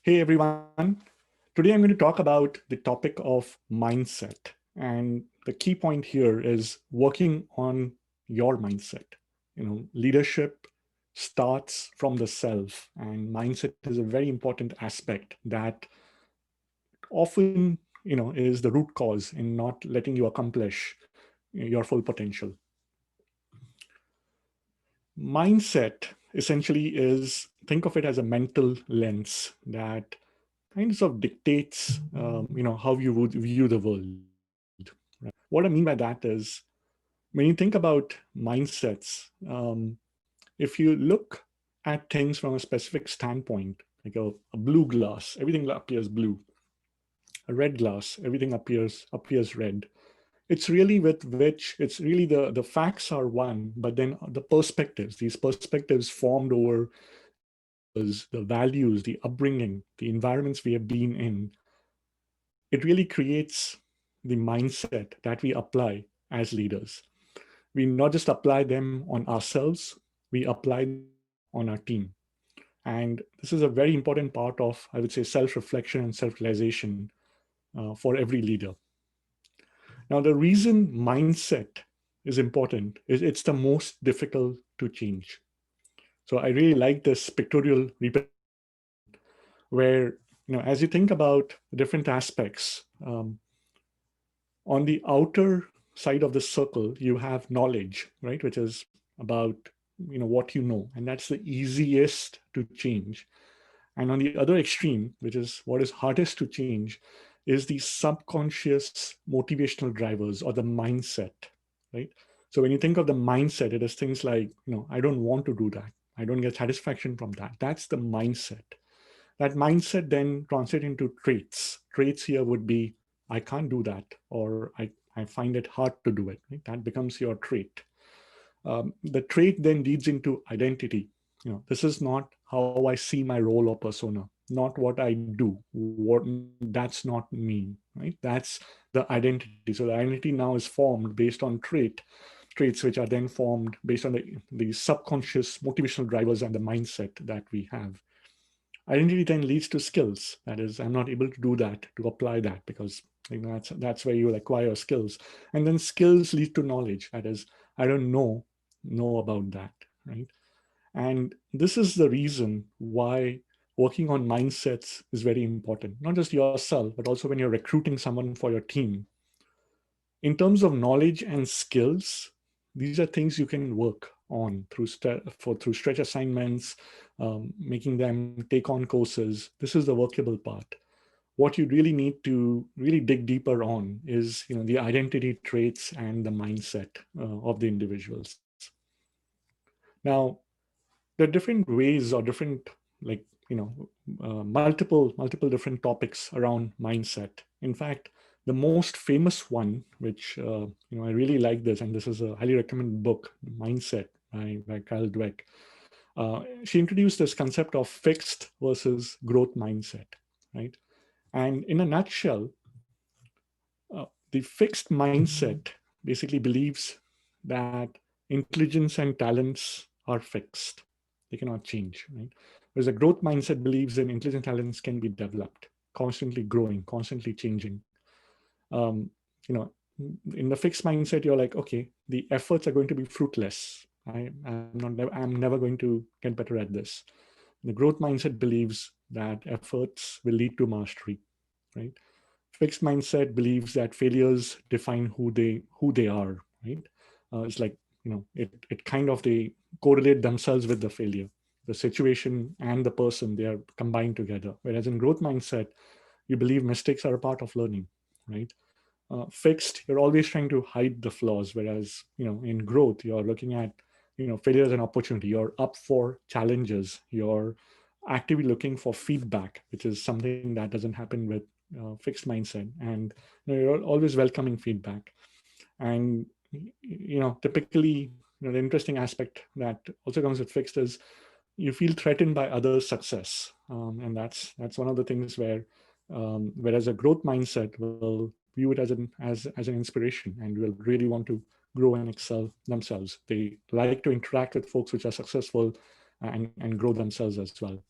Hey everyone. Today I'm going to talk about the topic of mindset. And the key point here is working on your mindset. Leadership starts from the self, and mindset is a very important aspect that often, is the root cause in not letting you accomplish your full potential. Mindset essentially is, think of it as a mental lens that kind of dictates, how you would view the world. Right? What I mean by that is, when you think about mindsets, if you look at things from a specific standpoint, like a blue glass, everything appears blue. A red glass, everything appears red. It's really with which it's really the facts are one, but then the perspectives, these perspectives formed over the values, the upbringing, the environments we have been in, it really creates the mindset that we apply as leaders. We not just apply them on ourselves, we apply on our team. And this is a very important part of, I would say, self-reflection and self-realization for every leader. Now, the reason mindset is important is it's the most difficult to change. So I really like this pictorial where, as you think about different aspects, on the outer side of the circle, you have knowledge, right, which is about what you know, and that's the easiest to change. And on the other extreme, which is what is hardest to change, is the subconscious motivational drivers or the mindset, right? So when you think of the mindset, it is things like, I don't want to do that. I don't get satisfaction from that. That's the mindset. That mindset then translates into traits. Traits here would be, I can't do that, or I find it hard to do it. Right? That becomes your trait. The trait then leads into identity. This is not how I see my role or persona, not what I do. That's not me, right? That's the identity. So the identity now is formed based on traits which are then formed based on the subconscious motivational drivers and the mindset that we have. Identity then leads to skills. That is, I'm not able to do that, to apply that, because that's where you will acquire skills. And then skills lead to knowledge. That is, I don't know about that, right? And this is the reason why working on mindsets is very important. Not just yourself, but also when you're recruiting someone for your team. In terms of knowledge and skills, these are things you can work on through stretch assignments, making them take on courses. This is the workable part. What you really need to really dig deeper on is the identity traits and the mindset of the individuals. Now, there are different ways or different, like, multiple different topics around mindset. In fact, the most famous one, which I really like this, and this is a highly recommended book, Mindset by Carol Dweck. She introduced this concept of fixed versus growth mindset, right? And in a nutshell, the fixed mindset basically believes that intelligence and talents are fixed. They cannot change, right? Whereas a growth mindset believes that intelligent talents can be developed, constantly growing, constantly changing. Um, you know, in the fixed mindset, you're like, okay, the efforts are going to be fruitless. I'm never going to get better at this. The growth mindset believes that efforts will lead to mastery, right? Fixed mindset believes that failures define who they are, right? It's like, it kind of, they correlate themselves with the failure. The situation and the person, they are combined together. Whereas in growth mindset, you believe mistakes are a part of learning, right? Fixed, you're always trying to hide the flaws, whereas in growth, you're looking at failure as an opportunity. You're up for challenges. You're actively looking for feedback, which is something that doesn't happen with fixed mindset. And you're always welcoming feedback. And typically, the interesting aspect that also comes with fixed is you feel threatened by others' success, and that's one of the things where, whereas a growth mindset will view it as an inspiration and will really want to grow and excel themselves. They like to interact with folks which are successful and grow themselves as well.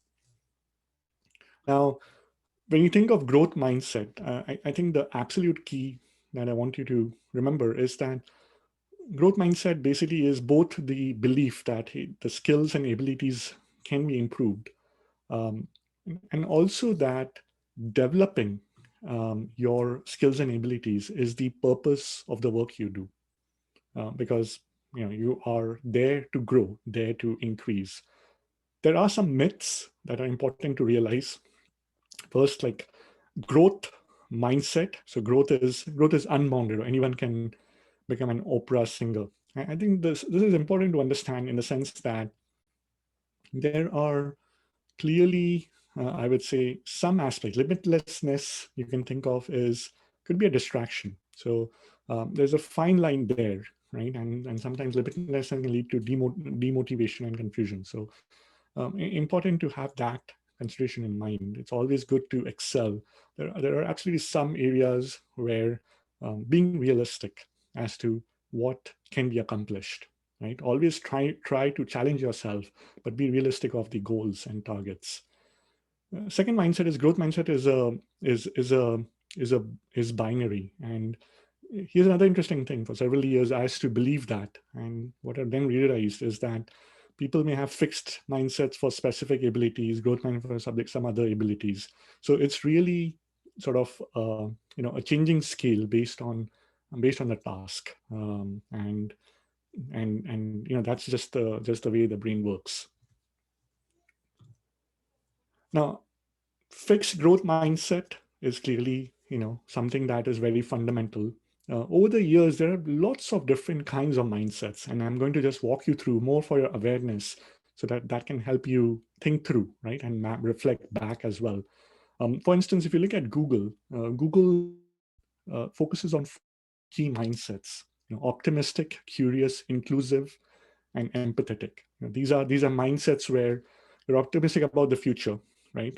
Now, when you think of growth mindset, I think the absolute key that I want you to remember is that growth mindset basically is both the belief that hey, the skills and abilities can be improved, um, and also that developing your skills and abilities is the purpose of the work you do, because you are there to grow, there to increase. There are some myths that are important to realize. First, like growth mindset. So growth is unbounded. Anyone can become an opera singer. I think this is important to understand in the sense that there are clearly, I would say, some aspects. Limitlessness you can think of is could be a distraction. So there's a fine line there, right? And sometimes limitlessness can lead to demotivation and confusion. So important to have that consideration in mind. It's always good to excel. There are absolutely some areas where being realistic as to what can be accomplished, right? Always try to challenge yourself, but be realistic of the goals and targets. Second mindset is growth mindset is binary. And here's another interesting thing. For several years, I used to believe that. And what I then realized is that people may have fixed mindsets for specific abilities, growth mindset for some other abilities. So it's really sort of a changing scale based on the task, and that's just the way the brain works. Now, fixed growth mindset is clearly something that is very fundamental. Over the years there are lots of different kinds of mindsets, and I'm going to just walk you through more for your awareness so that can help you think through, right, and reflect back as well. For instance, if you look at Google focuses on key mindsets: optimistic, curious, inclusive, and empathetic. These are mindsets where you're optimistic about the future, right?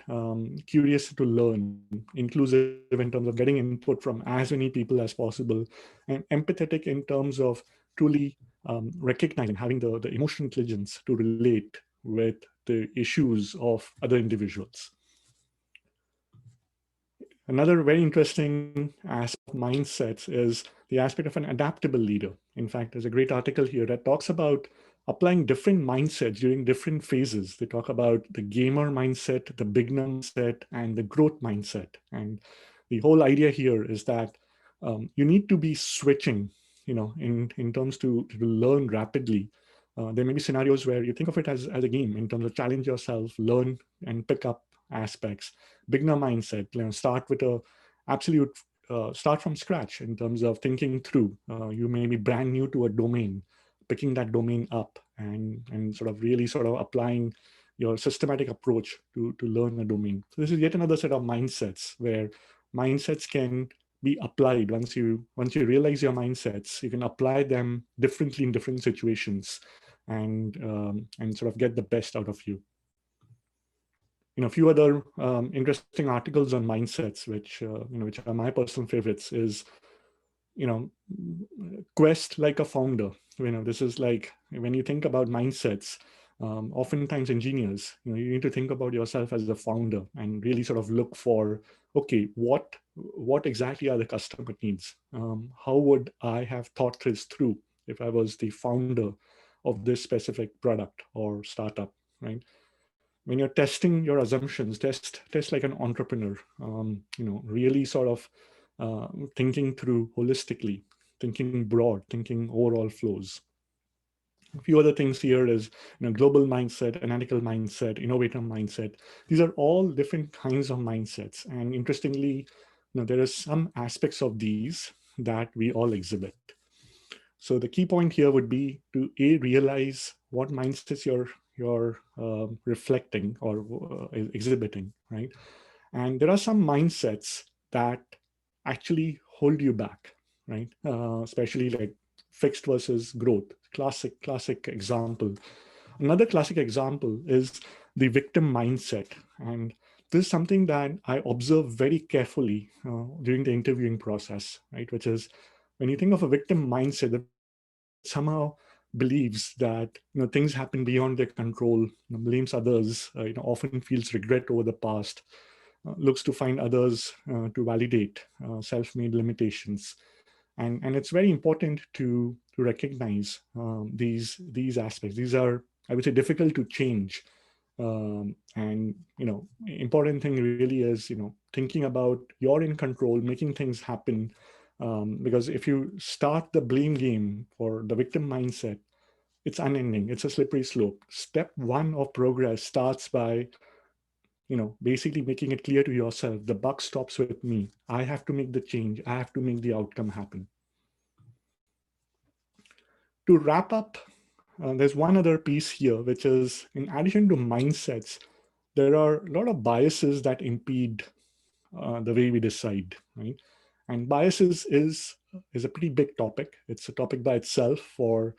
Curious to learn, inclusive in terms of getting input from as many people as possible, and empathetic in terms of truly recognizing, having the emotional intelligence to relate with the issues of other individuals. Another very interesting aspect of mindsets is the aspect of an adaptable leader. In fact, there's a great article here that talks about applying different mindsets during different phases. They talk about the gamer mindset, the beginner mindset, and the growth mindset. And the whole idea here is that you need to be switching, in terms to learn rapidly. There may be scenarios where you think of it as a game in terms of challenge yourself, learn and pick up aspects. Beginner mindset, start with a absolute start from scratch in terms of thinking through. You may be brand new to a domain, picking that domain up and sort of applying your systematic approach to learn a domain. So this is yet another set of mindsets where mindsets can be applied. Once you realize your mindsets, you can apply them differently in different situations, and sort of get the best out of you. A few other interesting articles on mindsets, which are my personal favorites, is quest like a founder. This is like when you think about mindsets. Oftentimes, engineers, you need to think about yourself as a founder and really sort of look for, okay, what exactly are the customer needs? How would I have thought this through if I was the founder of this specific product or startup, right? When you're testing your assumptions, test like an entrepreneur. Really sort of thinking through holistically, thinking broad, thinking overall flows. A few other things here is global mindset, analytical mindset, innovator mindset. These are all different kinds of mindsets, and interestingly, there are some aspects of these that we all exhibit. So the key point here would be to realize what mindsets you're reflecting or exhibiting, right? And there are some mindsets that actually hold you back, right? Especially like fixed versus growth. Classic example. Another classic example is the victim mindset, and this is something that I observe very carefully during the interviewing process, right? Which is when you think of a victim mindset, the somehow believes that things happen beyond their control, blames others, often feels regret over the past. looks to find others to validate self-made limitations. And it's very important to recognize these aspects. These are, I would say, difficult to change. And, important thing really is, thinking about you're in control, making things happen. Because if you start the blame game or the victim mindset, it's unending. It's a slippery slope. Step one of progress starts by, basically making it clear to yourself, the buck stops with me. I have to make the change. I have to make the outcome happen. To wrap up, there's one other piece here, which is in addition to mindsets, there are a lot of biases that impede the way we decide, right? And biases is a pretty big topic. It's a topic by itself for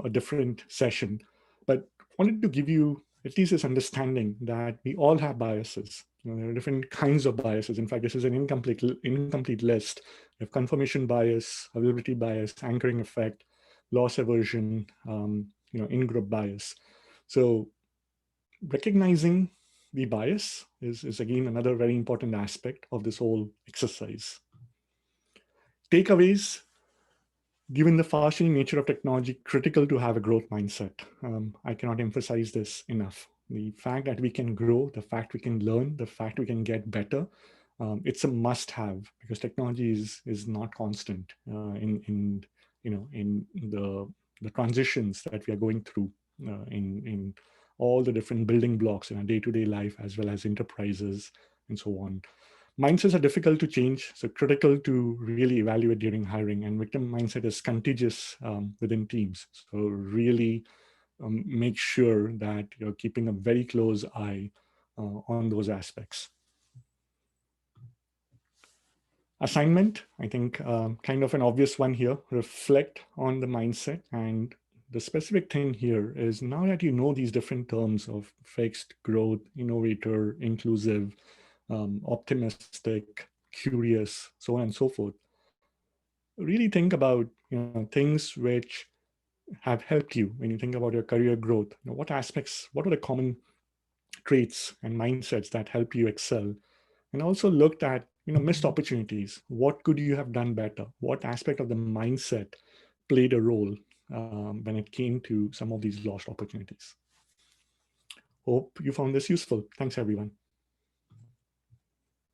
a different session. But wanted to give you at least this understanding that we all have biases. There are different kinds of biases. In fact, this is an incomplete list. We have confirmation bias, availability bias, anchoring effect, loss aversion, in-group bias. So recognizing the bias is again another very important aspect of this whole exercise. Takeaways: given the fast-changing nature of technology, critical to have a growth mindset. I cannot emphasize this enough. The fact that we can grow, the fact we can learn, the fact we can get better, it's a must-have, because technology is not constant in the transitions that we are going through in all the different building blocks in our day-to-day life, as well as enterprises and so on. Mindsets are difficult to change, so critical to really evaluate during hiring. And victim mindset is contagious within teams. So really make sure that you're keeping a very close eye on those aspects. Assignment, I think kind of an obvious one here. Reflect on the mindset. And the specific thing here is, now that you know these different terms of fixed, growth, innovator, inclusive, optimistic, curious, so on and so forth, really think about things which have helped you when you think about your career growth. What aspects, what are the common traits and mindsets that help you excel? And also looked at missed opportunities. What could you have done better? What aspect of the mindset played a role when it came to some of these lost opportunities? Hope you found this useful. Thanks, everyone.